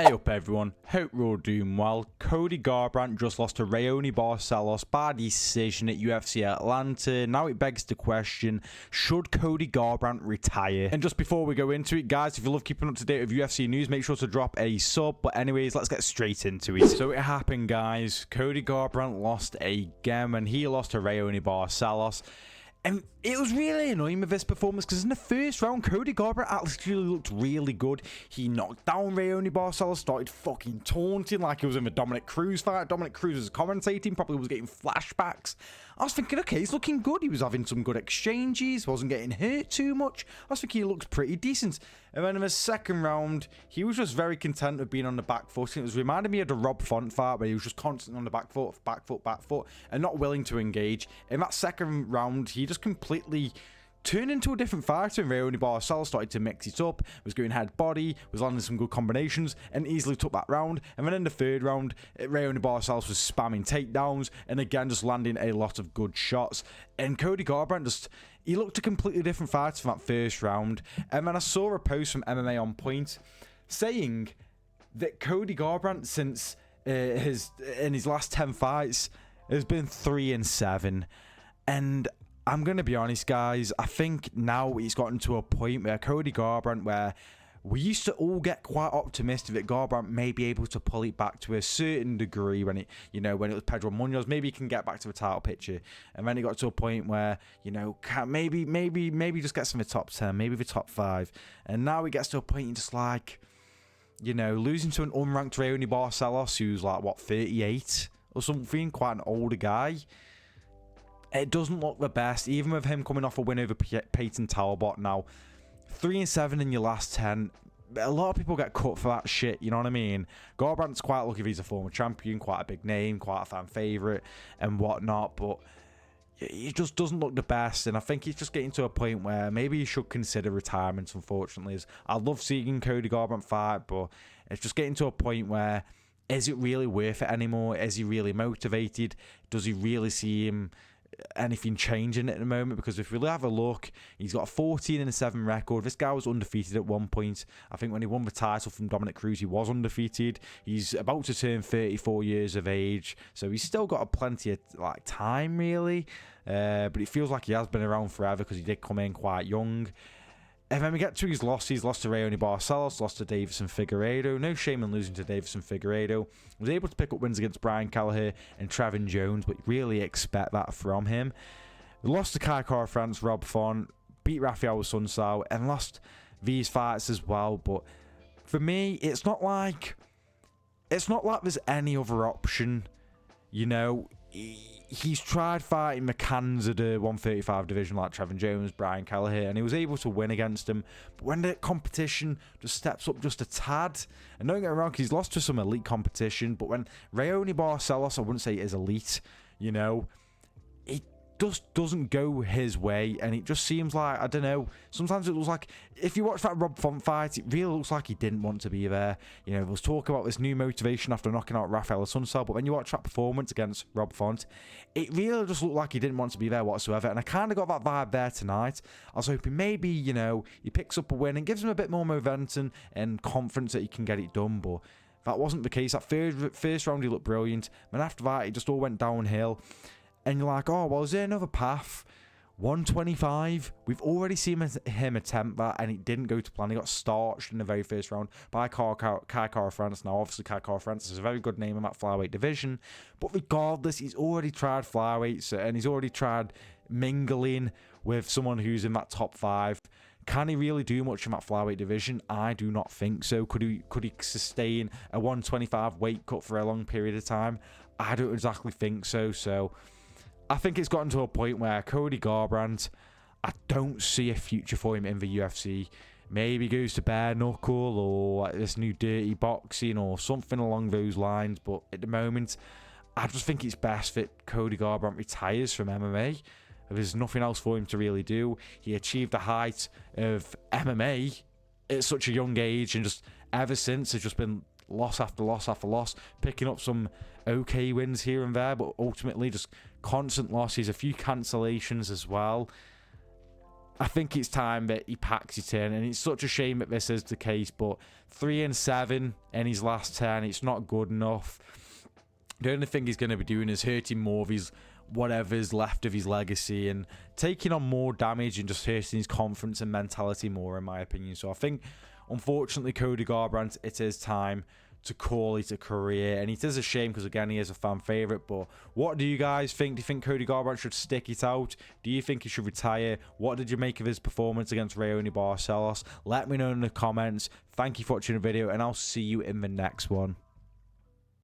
Hey up everyone, hope you're all doing well. Cody Garbrandt just lost to Raoni Barcelos by decision at UFC Atlanta. Now it begs the question, should Cody Garbrandt retire? And just before we go into it, guys, if you love keeping up to date with UFC news, make sure to drop a sub. But anyways, let's get straight into it. So it happened, guys. Cody Garbrandt lost again when he lost to Raoni Barcelos. And it was really annoying with this performance because in the first round, Cody Garbrandt actually looked really good. He knocked down Raoni Barcelos, started fucking taunting like he was in the Dominic Cruz fight. Dominic Cruz was commentating, probably was getting flashbacks. I was thinking, okay, he's looking good. He was having some good exchanges, wasn't getting hurt too much. I was thinking he looked pretty decent. And then in the second round, he was just very content with being on the back foot. And it was reminding me of the Rob Font fight where he was just constantly on the back foot, and not willing to engage. In that second round, he just completely turned into a different fighter, and Raoni Barcelos started to mix it up, was going head body, was landing some good combinations, and easily took that round. And then in the third round, Raoni Barcelos was spamming takedowns, and again just landing a lot of good shots. And Cody Garbrandt he looked a completely different fighter from that first round. And then I saw a post from MMA On Point saying that Cody Garbrandt, since in his last 10 fights, has been 3-7. And I'm going to be honest, guys, I think now he's gotten to a point where Cody Garbrandt, where we used to all get quite optimistic that Garbrandt may be able to pull it back to a certain degree when it was Pedro Munoz, maybe he can get back to the title picture. And then he got to a point where, maybe just gets in the top 10, maybe the top 5. And now he gets to a point and just like, losing to an unranked Raoni Barcelos, who's like, 38 or something, quite an older guy. It doesn't look the best, even with him coming off a win over Peyton Talbot now. 3-7 in your last 10. A lot of people get cut for that shit, you know what I mean? Garbrandt's quite lucky if he's a former champion, quite a big name, quite a fan favourite and whatnot, but he just doesn't look the best, and I think he's just getting to a point where maybe he should consider retirement, unfortunately. I love seeing Cody Garbrandt fight, but it's just getting to a point where, is it really worth it anymore? Is he really motivated? Does he really see anything changing at the moment? Because if we have a look, he's got a 14-7 record. This guy was undefeated at one point. I think when he won the title from Dominic Cruz, he was undefeated. He's about to turn 34 years of age, so he's still got plenty of time, really. But it feels like he has been around forever because he did come in quite young. And then we get to his losses. Lost to Raoni Barcelos, lost to Davison Figueiredo. No shame in losing to Davison Figueiredo. Was able to pick up wins against Brian Kelleher and Trevin Jones, but really expect that from him. Lost to Kai Kara-France, Rob Font, beat Rafael Sunsao, and lost these fights as well. But for me, it's not like there's any other option. He's tried fighting the Canada 135 division like Trevin Jones, Brian Kelleher, and he was able to win against him. But when the competition just steps up just a tad, and don't get me wrong, he's lost to some elite competition, but when Raoni Barcelos, I wouldn't say is elite, it just doesn't go his way, and it just seems like, I don't know, sometimes it looks like, if you watch that Rob Font fight, it really looks like he didn't want to be there. There was talk about this new motivation after knocking out Rafael Sunsao, but when you watch that performance against Rob Font, it really just looked like he didn't want to be there whatsoever, and I kind of got that vibe there tonight. I was hoping maybe, he picks up a win and gives him a bit more momentum and confidence that he can get it done, but that wasn't the case. That first round he looked brilliant, and after that it just all went downhill. And you're like, oh, well, is there another path? 125. We've already seen him attempt that, and it didn't go to plan. He got starched in the very first round by Kai Kara-France. Now, obviously, Kai Kara-France is a very good name in that flyweight division. But regardless, he's already tried flyweights, and he's already tried mingling with someone who's in that top 5. Can he really do much in that flyweight division? I do not think so. Could he sustain a 125 weight cut for a long period of time? I don't exactly think so. So I think it's gotten to a point where Cody Garbrandt, I don't see a future for him in the UFC. Maybe goes to bare knuckle or this new dirty boxing or something along those lines. But at the moment, I just think it's best that Cody Garbrandt retires from MMA. There's nothing else for him to really do. He achieved the height of MMA at such a young age, and just ever since has just been loss after loss after loss, picking up some okay wins here and there, but ultimately just constant losses, a few cancellations as well. I think it's time that he packs it in, and it's such a shame that this is the case, but 3-7 in his last 10, it's not good enough. The only thing he's going to be doing is hurting more of his whatever's left of his legacy and taking on more damage and just hurting his confidence and mentality more, in my opinion. So I think, unfortunately, Cody Garbrandt, it is time to call it a career, and it is a shame because, again, he is a fan favorite. But what do you guys think? Do you think Cody Garbrandt should stick it out? Do you think he should retire? What did you make of his performance against Raoni Barcelos? Let me know in the comments. Thank you for watching the video, and I'll see you in the next one.